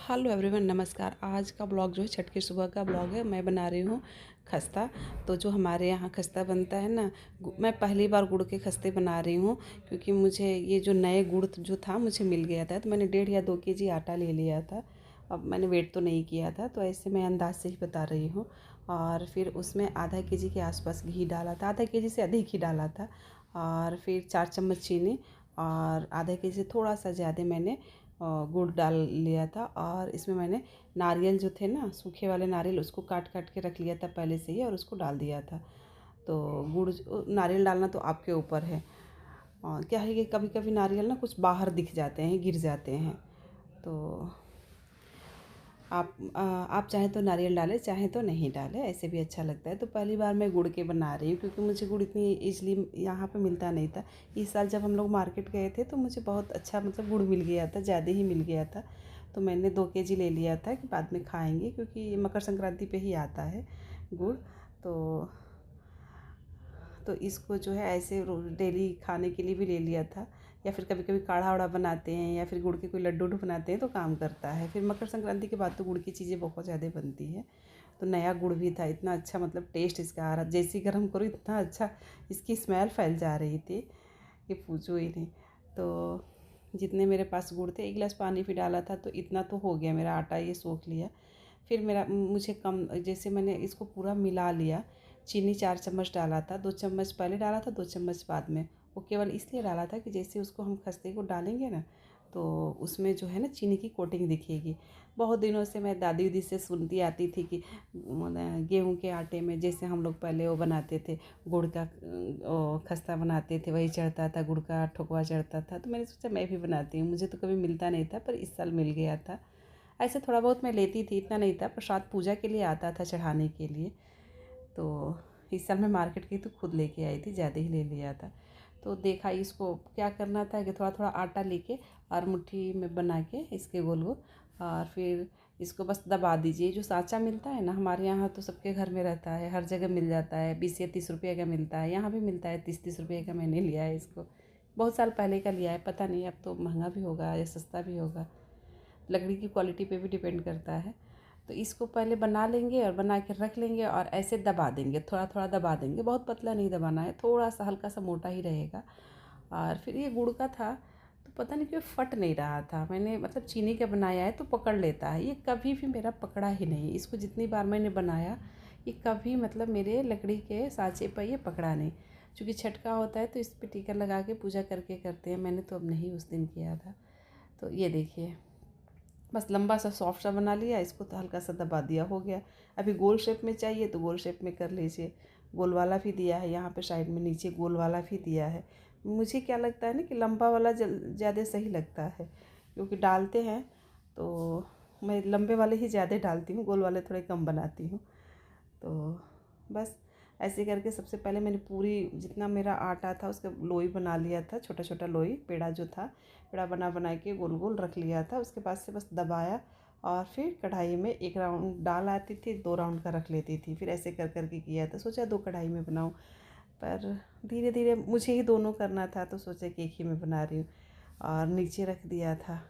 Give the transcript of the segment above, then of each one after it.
Hello everyone, नमस्कार। आज का ब्लॉग जो है छठ की सुबह का ब्लॉग है। मैं बना रही हूँ खस्ता। तो जो हमारे यहाँ खस्ता बनता है ना, मैं पहली बार गुड़ के खस्ते बना रही हूँ क्योंकि मुझे ये जो नए गुड़ जो था मुझे मिल गया था। तो मैंने 1.5 या 2 केजी आटा ले लिया था। अब मैंने वेट तो नहीं किया था, तो ऐसे मैं अंदाज से ही बता रही हूँ। और फिर उसमें आधा केजी के आसपास घी डाला था, आधा केजी से अधिक ही डाला था। और फिर 4 चम्मच चीनी और आधा केजी से थोड़ा सा ज़्यादा मैंने गुड़ डाल लिया था। और इसमें मैंने नारियल जो थे ना, सूखे वाले नारियल, उसको काट काट के रख लिया था पहले से ही और उसको डाल दिया था। तो नारियल डालना तो आपके ऊपर है। और क्या है कि कभी कभी नारियल ना कुछ बाहर दिख जाते हैं, गिर जाते हैं। तो आप चाहें तो नारियल डालें, चाहें तो नहीं डालें, ऐसे भी अच्छा लगता है। तो पहली बार मैं गुड़ के बना रही हूँ क्योंकि मुझे गुड़ इतनी ईज़िली यहाँ पे मिलता नहीं था। इस साल जब हम लोग मार्केट गए थे तो मुझे बहुत अच्छा मतलब गुड़ मिल गया था, ज़्यादा ही मिल गया था। तो मैंने 2 केजी ले लिया था कि बाद में खाएँगे, क्योंकि मकर संक्रांति पे ही आता है गुड़। तो तो इसको जो है ऐसे डेली खाने के लिए भी ले लिया था, या फिर कभी कभी काढ़ा वाढ़ा बनाते हैं या फिर गुड़ के कोई लड्डू बनाते हैं तो काम करता है। फिर मकर संक्रांति के बाद तो गुड़ की चीज़ें बहुत ज़्यादा बनती है। तो नया गुड़ भी था, इतना अच्छा मतलब टेस्ट इसका आ रहा, जैसे गर्म करो इतना अच्छा इसकी स्मेल फैल जा रही थी कि पूछो ही नहीं। तो जितने मेरे पास गुड़ थे, 1 गिलास पानी भी डाला था तो इतना तो हो गया, मेरा आटा ये सोख लिया। फिर मुझे कम, जैसे मैंने इसको पूरा मिला लिया। चीनी 4 चम्मच डाला था, 2 चम्मच पहले डाला था, 2 चम्मच बाद में। वो केवल इसलिए डाला था कि जैसे उसको हम खस्ते को डालेंगे ना, तो उसमें जो है ना चीनी की कोटिंग दिखेगी। बहुत दिनों से मैं दादी उदी से सुनती आती थी कि गेहूं के आटे में जैसे हम लोग पहले वो बनाते थे, गुड़ का खस्ता बनाते थे, वही चढ़ता था, गुड़ का ठोकवा चढ़ता था। तो मैंने सोचा मैं भी बनाती हूँ। मुझे तो कभी मिलता नहीं था, पर इस साल मिल गया था। ऐसे थोड़ा बहुत मैं लेती थी, इतना नहीं था। प्रसाद पूजा के लिए आता था, चढ़ाने के लिए। तो इस साल मैं मार्केट गई तो खुद लेके आई थी, ज़्यादा ही ले लिया था। तो देखा इसको क्या करना था कि थोड़ा थोड़ा आटा लेके और मुट्ठी में बना के इसके गोल गोल, और फिर इसको बस दबा दीजिए। जो साँचा मिलता है ना, हमारे यहाँ तो सबके घर में रहता है, हर जगह मिल जाता है। 20 या 30 रुपये का मिलता है, यहाँ भी मिलता है 30-30 रुपये का। मैंने लिया है इसको, बहुत साल पहले का लिया है, पता नहीं अब तो महंगा भी होगा या सस्ता भी होगा। लकड़ी की क्वालिटी पे भी डिपेंड करता है। तो इसको पहले बना लेंगे और बना के रख लेंगे और ऐसे दबा देंगे, थोड़ा थोड़ा दबा देंगे। बहुत पतला नहीं दबाना है, थोड़ा सा हल्का सा मोटा ही रहेगा। और फिर ये गुड़ का था तो पता नहीं क्यों फट नहीं रहा था। मैंने मतलब चीनी का बनाया है तो पकड़ लेता है, ये कभी भी मेरा पकड़ा ही नहीं। इसको जितनी बार मैंने बनाया, ये कभी मतलब मेरे लकड़ी के साँचे पर ये पकड़ा नहीं। चूँकि छठ का होता है तो इस पर टीका लगा के पूजा करके करते हैं, मैंने तो अब नहीं उस दिन किया था। तो ये देखिए, बस लंबा सा सॉफ्ट सा बना लिया, इसको तो हल्का सा दबा दिया, हो गया। अभी गोल शेप में चाहिए तो गोल शेप में कर लीजिए। गोल वाला भी दिया है यहाँ पे साइड में, नीचे गोल वाला भी दिया है। मुझे क्या लगता है ना कि लंबा वाला ज़्यादा सही लगता है, क्योंकि डालते हैं तो मैं लंबे वाले ही ज़्यादा डालती हूँ, गोल वाले थोड़े कम बनाती हूँ। तो बस ऐसे करके सबसे पहले मैंने पूरी जितना मेरा आटा था उसका लोई बना लिया था, छोटा छोटा लोई, पेड़ा जो था, पेड़ा बना बना के गोल गोल रख लिया था। उसके बाद से बस दबाया और फिर कढ़ाई में 1 राउंड डाल आती थी, 2 राउंड का रख लेती थी। फिर ऐसे कर करके किया था, सोचा 2 कढ़ाई में बनाऊँ, पर धीरे धीरे मुझे ही दोनों करना था तो सोचा कि एक ही में बना रही हूँ। और नीचे रख दिया था,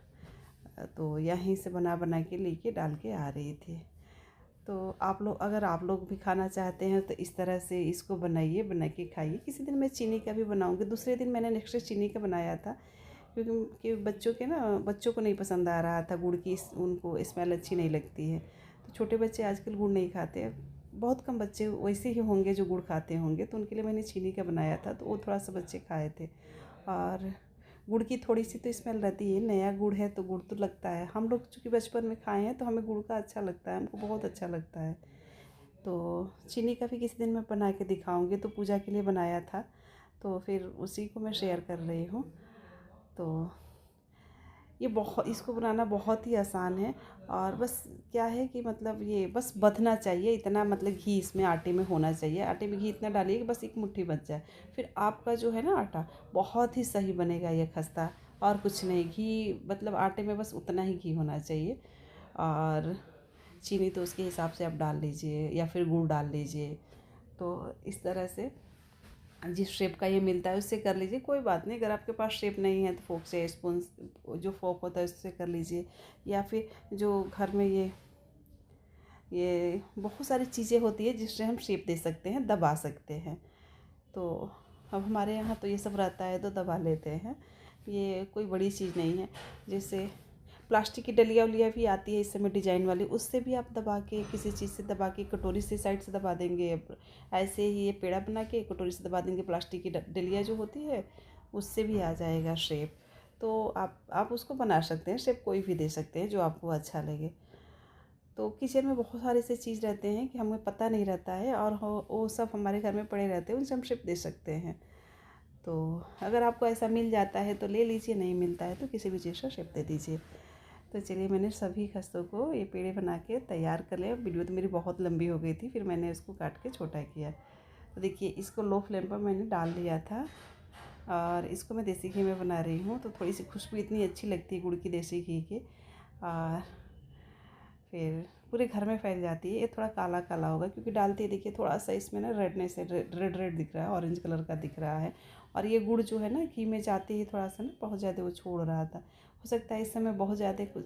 तो यहीं से बना बना के लेके डाल के आ रही थी। तो आप लोग, अगर आप लोग भी खाना चाहते हैं तो इस तरह से इसको बनाइए, बना के खाइए। किसी दिन मैं चीनी का भी बनाऊंगी। दूसरे दिन मैंने नेक्स्ट चीनी का बनाया था, क्योंकि बच्चों को नहीं पसंद आ रहा था गुड़ की, उनको स्मेल अच्छी नहीं लगती है। तो छोटे बच्चे आजकल गुड़ नहीं खाते, बहुत कम बच्चे वैसे ही होंगे जो गुड़ खाते होंगे। तो उनके लिए मैंने चीनी का बनाया था, तो वो थोड़ा सा बच्चे खाए थे। और गुड़ की थोड़ी सी तो स्मेल रहती है, नया गुड़ है तो गुड़ तो लगता है। हम लोग चूँकि बचपन में खाए हैं तो हमें गुड़ का अच्छा लगता है, हमको बहुत अच्छा लगता है। तो चीनी का भी किसी दिन मैं बना के दिखाऊंगी। तो पूजा के लिए बनाया था, तो फिर उसी को मैं शेयर कर रही हूँ। तो ये बहुत, इसको बनाना बहुत ही आसान है। और बस क्या है कि मतलब ये बस बँधना चाहिए, इतना मतलब घी इसमें आटे में होना चाहिए। आटे में घी इतना डालिए कि बस 1 मुट्ठी बच जाए। फिर आपका जो है ना आटा बहुत ही सही बनेगा ये खस्ता। और कुछ नहीं, घी मतलब आटे में बस उतना ही घी होना चाहिए। और चीनी तो उसके हिसाब से आप डाल लीजिए या फिर गुड़ डाल लीजिए। तो इस तरह से जिस शेप का ये मिलता है उससे कर लीजिए, कोई बात नहीं। अगर आपके पास शेप नहीं है तो फोक से, स्पून जो फोक होता है उससे कर लीजिए, या फिर जो घर में ये बहुत सारी चीज़ें होती है जिससे हम शेप दे सकते हैं, दबा सकते हैं। तो अब हमारे यहाँ तो ये सब रहता है तो दबा लेते हैं, ये कोई बड़ी चीज़ नहीं है। जैसे प्लास्टिक की डलिया वलिया भी आती है इस समय डिजाइन वाली, उससे भी आप दबा के, किसी चीज़ से दबा के, कटोरी से साइड से दबा देंगे। ऐसे ही ये पेड़ा बना के कटोरी से दबा देंगे, प्लास्टिक की डलिया जो होती है उससे भी आ जाएगा शेप। तो आप उसको बना सकते हैं, शेप कोई भी दे सकते हैं जो आपको अच्छा लगे। तो किचन में बहुत सारे ऐसे चीज़ रहते हैं कि हमें पता नहीं रहता है, और वो सब हमारे घर में पड़े रहते हैं, उनसे हम शेप दे सकते हैं। तो अगर आपको ऐसा मिल जाता है तो ले लीजिए, नहीं मिलता है तो किसी भी चीज़ का शेप दे दीजिए। तो चलिए, मैंने सभी खस्तों को ये पेड़े बना के तैयार कर लिया। वीडियो तो मेरी बहुत लंबी हो गई थी, फिर मैंने इसको काट के छोटा किया। तो देखिए, इसको लो फ्लेम पर मैंने डाल दिया था, और इसको मैं देसी घी में बना रही हूँ। तो थोड़ी सी खुशबू इतनी अच्छी लगती है गुड़ की, देसी घी की, और फिर पूरे घर में फैल जाती है। ये थोड़ा काला काला होगा क्योंकि डालते ही देखिए थोड़ा सा इसमें ना रेडनेस है, रेड रेड दिख रहा है, ऑरेंज कलर का दिख रहा है। और ये गुड़ जो है ना, घी में जाते ही थोड़ा सा ना बहुत ज़्यादा वो छोड़ रहा था। हो सकता है इस समय बहुत ज़्यादा कुछ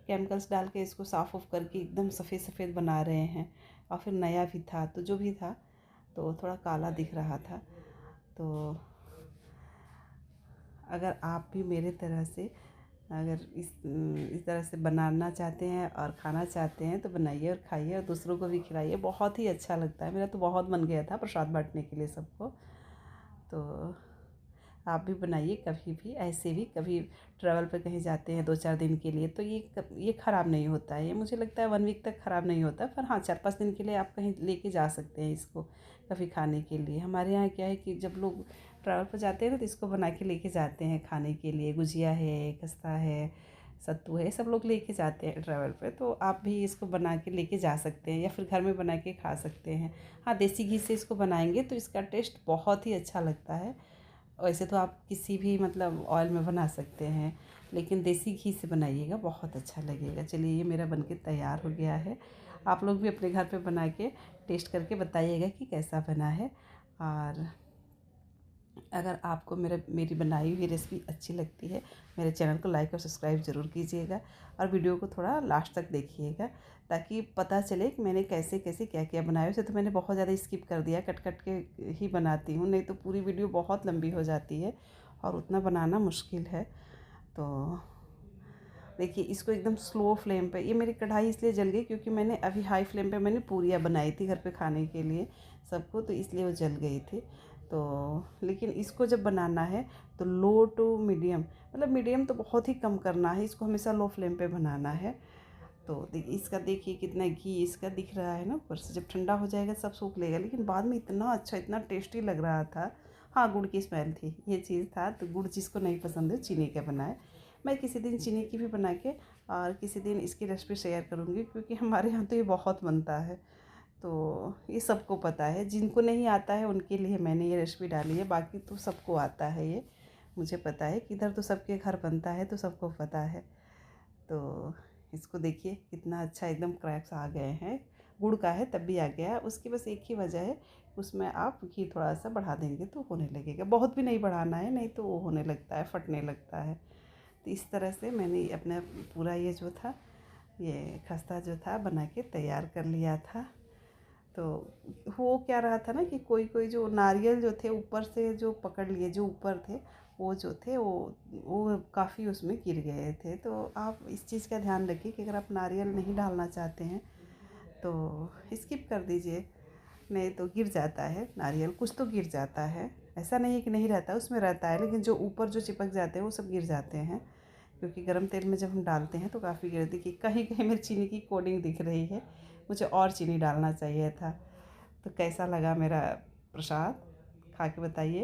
केमिकल्स डाल के इसको साफ़ ऑफ करके एकदम सफ़ेद सफ़ेद बना रहे हैं, और फिर नया भी था तो जो भी था तो थोड़ा काला दिख रहा था। तो अगर आप भी मेरे तरह से, अगर इस तरह से बनाना चाहते हैं और खाना चाहते हैं तो बनाइए और खाइए और दूसरों को भी खिलाइए, बहुत ही अच्छा लगता है। मेरा तो बहुत मन गया था प्रसाद बांटने के लिए सबको। तो आप भी बनाइए कभी भी, ऐसे भी कभी ट्रैवल पर कहीं जाते हैं 2-4 दिन के लिए तो ये ख़राब नहीं होता है। ये मुझे लगता है 1 वीक तक ख़राब नहीं होता, पर हाँ 4-5 दिन के लिए आप कहीं लेके जा सकते हैं इसको कभी खाने के लिए। हमारे यहाँ क्या है कि जब लोग ट्रैवल पर जाते हैं ना तो इसको बना के लेके जाते हैं खाने के लिए। गुजिया है, खस्ता है, सत्तू है, सब लोग लेके जाते हैं ट्रैवल पे। तो आप भी इसको बना के लेके जा सकते हैं या फिर घर में बना के खा सकते हैं। हाँ, देसी घी से इसको बनाएंगे तो इसका टेस्ट बहुत ही अच्छा लगता है। वैसे तो आप किसी भी मतलब ऑयल में बना सकते हैं, लेकिन देसी घी से बनाइएगा, बहुत अच्छा लगेगा। चलिए, ये मेरा बनके तैयार हो गया है। आप लोग भी अपने घर पे बना के टेस्ट करके बताइएगा कि कैसा बना है। और अगर आपको मेरी बनाई हुई रेसिपी अच्छी लगती है, मेरे चैनल को लाइक और सब्सक्राइब ज़रूर कीजिएगा, और वीडियो को थोड़ा लास्ट तक देखिएगा ताकि पता चले कि मैंने कैसे कैसे क्या क्या बनाया। वैसे तो मैंने बहुत ज़्यादा स्किप कर दिया, कट कट के ही बनाती हूँ, नहीं तो पूरी वीडियो बहुत लंबी हो जाती है और उतना बनाना मुश्किल है। तो देखिए, इसको एकदम स्लो फ्लेम पे, ये मेरी कढ़ाई इसलिए जल गई क्योंकि मैंने अभी हाई फ्लेम पे मैंने पूरियाँ बनाई थी घर पे खाने के लिए सबको, तो इसलिए वो जल गई थी। तो लेकिन इसको जब बनाना है तो लो टू मीडियम, मतलब मीडियम तो बहुत ही कम करना है, इसको हमेशा लो फ्लेम पे बनाना है। तो इसका देखिए कितना घी इसका दिख रहा है ना ऊपर से। जब ठंडा हो जाएगा सब सूख लेगा, लेकिन बाद में इतना अच्छा, इतना टेस्टी लग रहा था। हाँ, गुड़ की स्मेल थी, ये चीज़ था। तो गुड़ जिसको नहीं पसंद है चीनी का बनाए। मैं किसी दिन चीनी की भी बना के और किसी दिन इसकी रेसिपी शेयर करूँगी, क्योंकि हमारे यहाँ तो ये बहुत बनता है। तो ये सबको पता है, जिनको नहीं आता है उनके लिए मैंने ये रेसिपी डाली है, बाकी तो सबको आता है ये। मुझे पता है कि इधर तो सबके घर बनता है तो सबको पता है। तो इसको देखिए कितना अच्छा एकदम क्रैक्स आ गए हैं। गुड़ का है तब भी आ गया है। उसकी बस एक ही वजह है, उसमें आप घी थोड़ा सा बढ़ा देंगे तो होने लगेगा। बहुत भी नहीं बढ़ाना है, नहीं तो वो होने लगता है, फटने लगता है। तो इस तरह से मैंने अपना पूरा ये जो था, ये खस्ता जो था बना के तैयार कर लिया था। तो हो क्या रहा था ना कि कोई कोई जो नारियल जो थे ऊपर से जो पकड़ लिए, जो ऊपर थे वो जो थे वो काफ़ी उसमें गिर गए थे। तो आप इस चीज़ का ध्यान रखिए कि अगर आप नारियल नहीं डालना चाहते हैं तो स्किप कर दीजिए, नहीं तो गिर जाता है नारियल, कुछ तो गिर जाता है। ऐसा नहीं है कि नहीं रहता, उसमें रहता है, लेकिन जो ऊपर जो चिपक जाते हैं वो सब गिर जाते हैं, क्योंकि गर्म तेल में जब हम डालते हैं तो काफ़ी गिरती। कि कहीं कहीं मेरी चीनी की कोडिंग दिख रही है, मुझे और चीनी डालना चाहिए था। तो कैसा लगा मेरा प्रसाद, खा के बताइए।